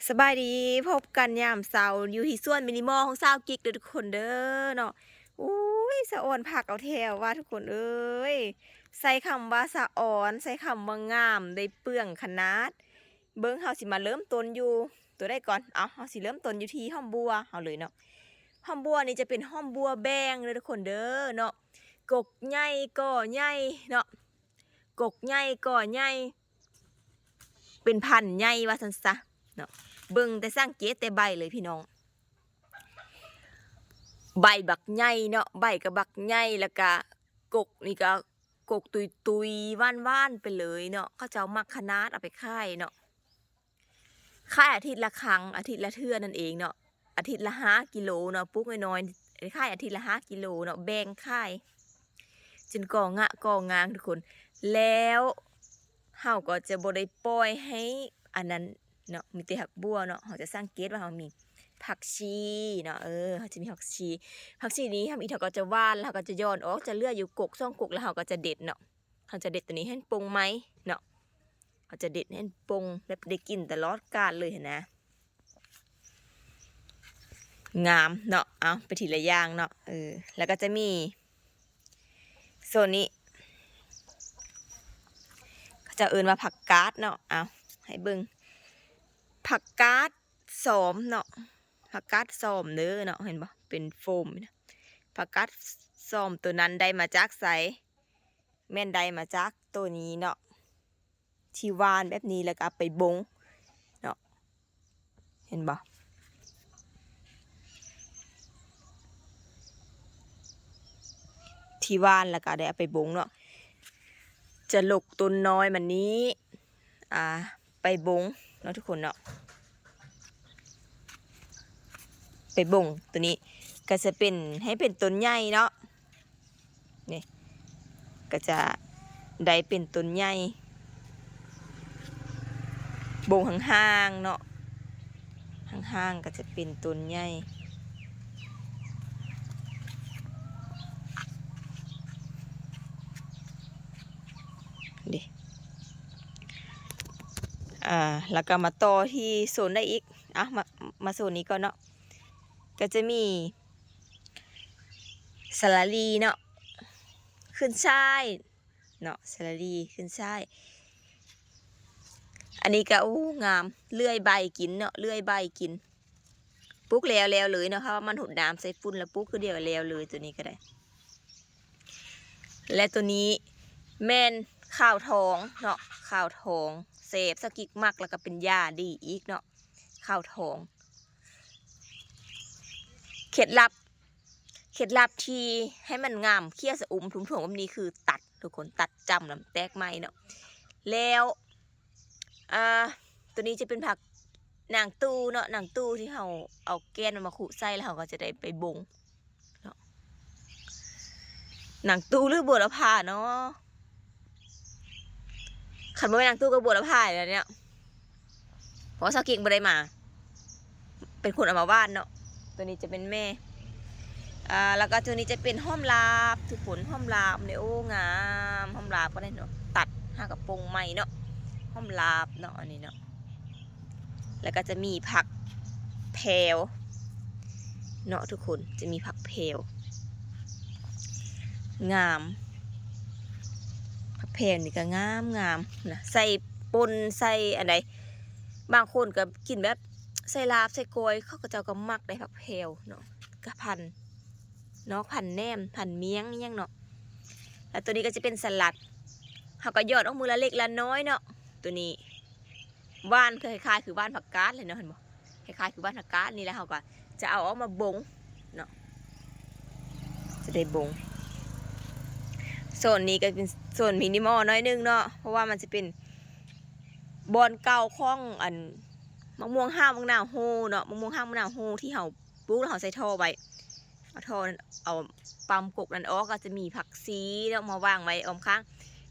สบายดีพบกันยามเช้าอยู่ที่สวนมินิมอลของสาวกิ๊กเด้อทุกคนเด้อเนาะอุ้ยสะอ่อนผักเอาแถวว่าทุกคนเอ้ยใส่คำว่าสะอ่อนใส่คำว่างามได้เปลืองขนาดเบิ้งเฮาสิมาเริ่มต้นอยู่ตัวได้ก่อนเฮาสิเริ่มต้นอยู่ที่ห้อมบัวเฮาเลยเนาะห้อมบัวนี่จะเป็นห้อมบัวแบงเด้อทุกคนเด้อเนาะกกใหญ่ก่อใหญ่เนาะกกใหญ่ก่อใหญ่เป็นพันธุ์ใหญ่ว่าซั่นซะเนาะเบิ่งแต่สังเกตแต่ใบเลยพี่น้องใบบักใหญ่เนาะใบกับบักใหญ่แล้วก็กกนี่ก็กกตุยๆว่านๆไปเลยเนาะเขาเจ้ามักขนาดเอาไปค่ายเนาะค่ายอาทิตย์ละครั้งอาทิตย์ละเทื่อนั่นเองเนาะอาทิตย์ละ5 กิโลเนาะปุ๊กน้อยๆค่ายอาทิตย์ละ5 กิโลเนาะแบ่งค่ายจนก่องะก่องางทุกคนแล้วเฮาก็จะบ่ได้ปล่อยให้อันนั้นเนาะมีแต่ผักบัวเนาะเฮาจะสังเกตว่าเฮามีผักชีเนาะเฮาจะมีผักชีนี้ทำอีเฮาก็จะหว่านแล้วเฮาก็จะย้อนออกจะเหลืออยู่กก2 กกแล้วเฮาก็จะเด็ดเนาะเฮาจะเด็ดตัวนี้ให้ปงไหมเนาะเฮาจะเด็ดให้ปงแบบได้กินตลอดกาลเลยเห็นนะงามเนาะเอาไปทีละอย่างเนาะแล้วก็จะมีโซนนี้เขาจะเอิ้นว่าผักกาดเนาะเอาให้เบิ่งผักกาดสอมเนาะผักกาดสอมเด้อเนาะเห็นบ่เป็นโฟมนะผักกาดสอมตัวนั้นได้มาจากไสแม่นได้มาจากตัวนี้เนาะที่วานแบบนี้แล้วก็ไปบงเนาะเห็นบ่ที่วานแล้วก็ได้เอาไปบงเนาะจะหลกต้นน้อยมันนี้ไปบงเนาะทุกคนเนาะไปบงตัวนี้ก็จะเป็นให้เป็นต้นใหญ่เนาะนี่ก็จะได้เป็นต้นใหญ่บงห่างๆเนาะห่างๆก็จะเป็นต้นใหญ่ดิแล้วก็มาต่อที่โซนได้อีกมาโซนนี้ก่อนเนาะก็จะมีสลัดเนาะขึ้นช่ายเนาะสลัดขึ้นช่ายอันนี้ก็งามเลื่อยใบกินเนาะเลื่อยใบกินปุ๊กแล้วเลยเนาะค่ะว่ามันหดน้ำใส่ฝุ่นแล้วปุ๊กคือเดียวแล้วเลยตัวนี้ก็ได้และตัวนี้แม่นข้าวทองเนาะข้าวทองเสพสกิกมักแล้วก็เป็นยาดีอีกเนาะข้าวทองเคล็ดลับที่ให้มันงามเคี้ยวสะอุ่มถุงแบบนี้คือตัดทุกคนตัดจำลำแตกไม้เนาะแล้วตัวนี้จะเป็นผักนางตู้เนาะนางตู้ที่เราเอาแกนมันมาขุใส่แล้วเราก็จะได้ไปบงเนาะนางตู้หรือบัวละพาเนาะขันบ่เป็นนางตู้กับบัวละพาแล้วเนี่ยเพราะสาวกิ่งบ่ได้มาเป็นคนเอามาวาดเนาะตัวนี้จะเป็นแม่แล้วก็ตัวนี้จะเป็นห้อมลาบทุกคนห้อมลาบเนี่ยงามห้อมลาบก็ได้เนาะตัดห้ากระปงใหม่เนาะห้อมลาบเนาะอันนี้เนาะแล้วก็จะมีผักแพรวเนาะทุกคนจะมีผักแพรวงามผักแพรวนี่ก็งามนะใส่ปนใส่อะไรบางคนก็กินแบบใส่ลาบใส่กล้วยเขาก็จะก็มักได้ผักแพรวเนาะกระพันเนาะพันแหนมพันเมียงยังเนาะแล้วตัวนี้ก็จะเป็นสลัดเขาก็ยอดออกมือละเล็กละน้อยเนาะตัวนี้ว่านคล้ายๆคือว่านผักกาดเลยเนาะเห็นบ่คล้ายๆคือว่านผักกาดนี่แหละเขาก็จะเอาออกมาบงเนาะจะได้บงโซนนี้ก็เป็นโซนมินิมอลน้อยนึงเนาะเพราะว่ามันจะเป็นบอนเก่าของอันมะม่วงห้าวมะนาวโฮเนาะมะม่วงห้าวมะนาวโฮที่เขาปลูกแล้วเขาใส่ท่อไว้เอาท่อเอาปั๊มกกนั่นออกก็จะมีผักซีแล้วมาวางไว้ออมข้าง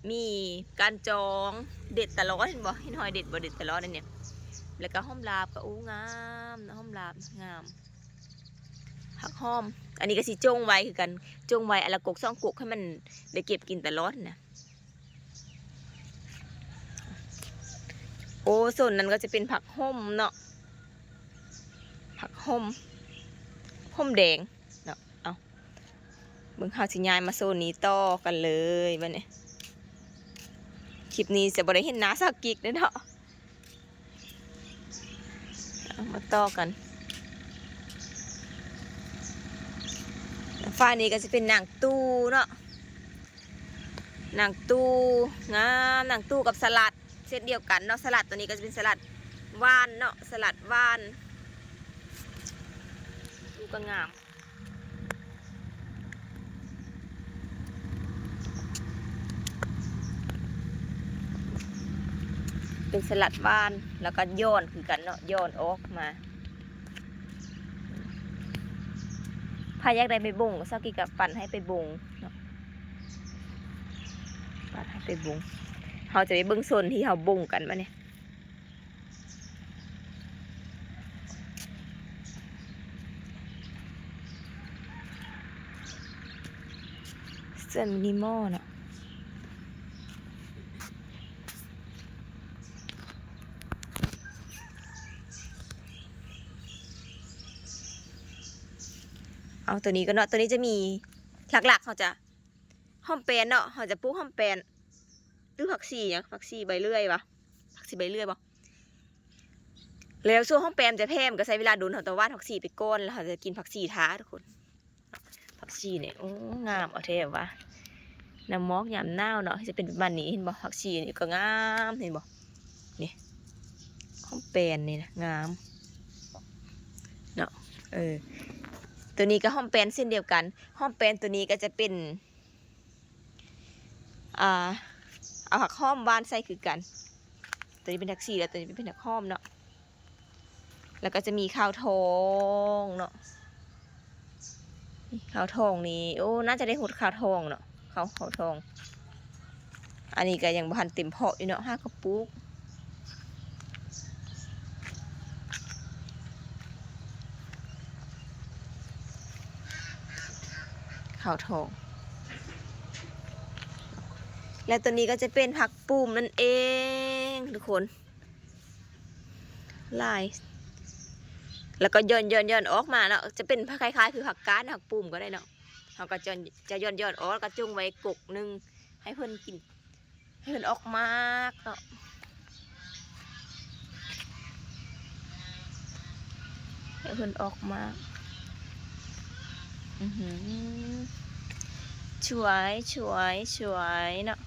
มีการจองเด็ดตลอดเห็นบ่เห็นหอยเด็ดบ่เด็ดตลอดนั่นเนี่ยแล้วก็ห้อมลาบก็งามห้อมลาบงามผักหอมอันนี้ก็สิจงไว้คือกันจงไว้ละกก2 กกให้มันได้เก็บกินตลอดนะส่วนนั้นก็จะเป็นผักห่มเนาะ ผักห่มแดงเนาะเอาเบิ่งเฮาสิย้ายมาโซนนี้ต่อกันเลยบัดนี้คลิปนี้จะบ่ได้เห็นหน้าสาวกิ๊กเด้อเนาะเอามาต่อกันฟ้านี้ก็จะเป็นหนังตู้เนาะหนังตู้งามหนังตู้กับสลัดเช่นเดียวกันเนาะสลัดตัวนี้ก็จะเป็นสลัดว่านเนาะสลัดว่านดูก็งามเป็นสลัดว่านแล้วก็ย้อนคือกันเนาะย้อนออกมาพายักได้ไปบ่งสักกี่กับปั่นให้ไปบ่งเนาะปั่นให้ไปบ่งเขาจะไปเบิ่งโซนที่เขาบ่งกันมาเนี่ยเสื้อมินิมอลเนาะเอาตัวนี้ก็เนาะตัวนี้จะมีหลักๆเขาจะห้อมแปนเนาะเขาจะปลูกห้อมแปนหรือผักชีเนี่ยผักชีใบเลื่อยปะผักชีใบเลื่อยปะแล้วช่วงห้อมแปนจะแพมก็ใช้เวลาโดนเขาตะวันผักชีไปก้นแล้วเขาจะกินผักชีท้าทุกคนผักชีเนี่ยโอ้งามเอาเทวะน้ำมอกยามหนาวเนาะจะเป็นแบบนี้เห็นบ่ผักชีนี่ก็งามเห็นบ่นี่ห้อมแปนนี่นะงามเนาะตัวนี้ก็ห้อมแปนเส้นเดียวกันห้อมแปนตัวนี้ก็จะเป็นเอาผักห้อมวานใส่คือกันตัวนี้เป็นผักชีแล้วตัวนี้เป็นผักห้อมเนาะแล้วก็จะมีข้าวทองเนาะข้าวทองนี่โอ้น่าจะได้หดข้าวทองเนาะข้าวทองอันนี้ก็ยังบ่ทันเต็มเพาะอยู่เนาะ5 กระปุกข้าวทองและตัวนี้ก็จะเป็นผักปูมนั่นเองทุกคนลายแล้วก็ย่อนออกมาเนาะจะเป็นคล้ายๆคือผักกาดผักปูมก็ได้เนาะเขาก็จะย่อนออกแล้วก็จุ่มไว้กกนึงให้เพื่อนกินให้เพื่อนออกมากเนาะให้เพื่อนออกมาช่วยเนาะ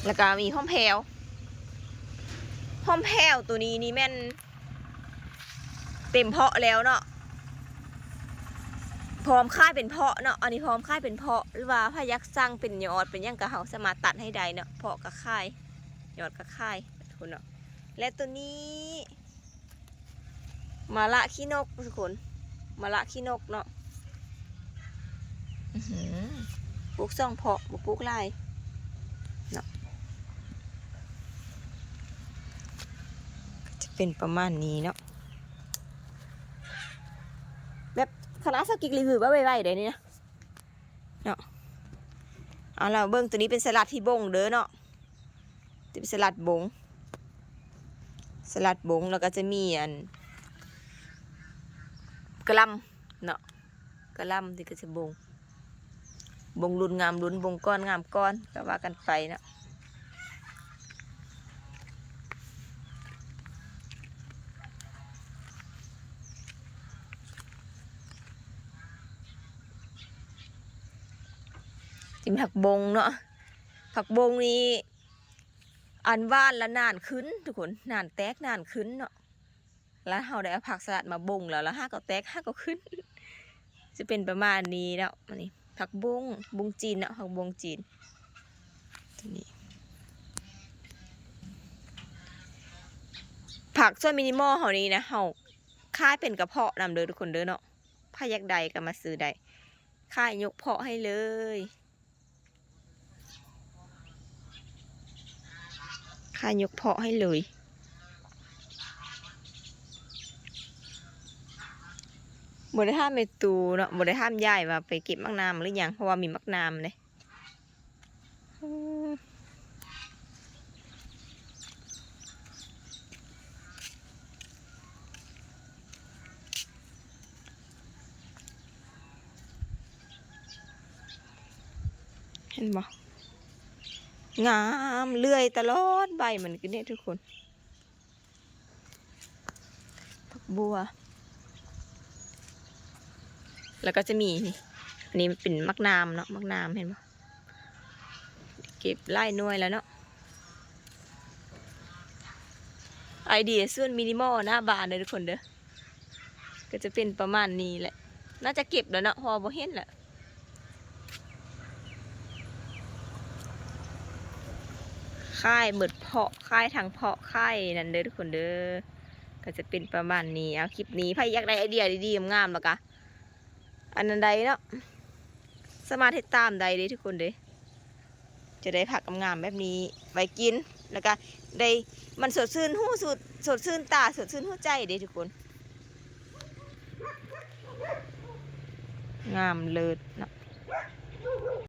แล้วก็มีห้อมแพวตัวนี้นี่แม่นเต็มเพาะแล้วเนาะพร้อมค่ายเป็นเพาะเนาะอันนี้พร้อมค่ายเป็นเพาะหรือว่าพยักสร้างเป็นยอดเป็นยังกะเขาสามารถตัดให้ได้เนาะเพาะกับค่ายยอดกับค่ายทุกคนเนาะและตัวนี้มะละขี้นกทุกคนมะละขี้นกเนาะปลูกซ่องเพาะปลูกลายเนาะจะเป็นประมาณนี้เนาะแบบคณะสกิกรีวิวว่าไวๆเดี๋ยวนี้นะเนาะเอาล่ะเบิ้งตัวนี้เป็นสลัดที่บงเด้อเนาะจะเป็นสลัดบงแล้วก็จะมีกระลำเนาะกระลำที่ก็จะบงรุนงามรุนบงก้อนงามก้อนก็ว่ากันไปเนาะจิมผักบงเนาะผักบงนี้อันว่านละนานขึ้นทุกคนนานแตกนานขึ้นเนาะแล้วเราได้เอาผักสลัดมาบงแล้ว5 ก็แตก5 ก็ขึ้นจะเป็นประมาณนี้เนาะอันนี้ผักบงจีนเนาะผักบงจีนตัวนี้ผักส่วนมินิมอลเขานี้นะเขาค่ายเป็นกระเพาะนำเด้อทุกคนเด้อเนาะถ้าอยากใดก็มาซื้อได้ค่ายยกเพาะให้เลยค่ายยกเพาะให้เลยบ่ได้ห้ามเมตูเนาะบ่ได้ห้ามยายว่าไปเก็บมักนามหรือยังเพราะว่ามีมักนามเลย เห็นบ่งามเลื่อยตลอดใบมันก็เนี่ยทุกคนผักบัวแล้วก็จะมีนี่อันนี้เป็นมักนามเนาะมักนามเห็นบ่เก็บไล่หน่วยแล้วเนาะไอเดียส่วนมินิมอลหน้าบานเลยทุกคนเด้อก็จะเป็นประมาณนี้แหละน่าจะเก็บแล้วเนาะพอบ่เห็นแหละค่ายเบิดเพาะค่ายทางเพาะค่ายนั่นเด้อทุกคนเด้อก็จะเป็นประมาณนี้เอาคลิปนี้ใครอยากได้ไอเดียดีๆงามๆแล้วก็อันนั้นใดเนาะสามารถติดตามใดเด้ทุกคนเด้จะได้ผักงามๆแบบนี้ไว้กินแล้วก็ได้มันสดชื่นหูสดชื่นตาสดชื่นหัวใจเด้ทุกคนงามเลิศเนาะ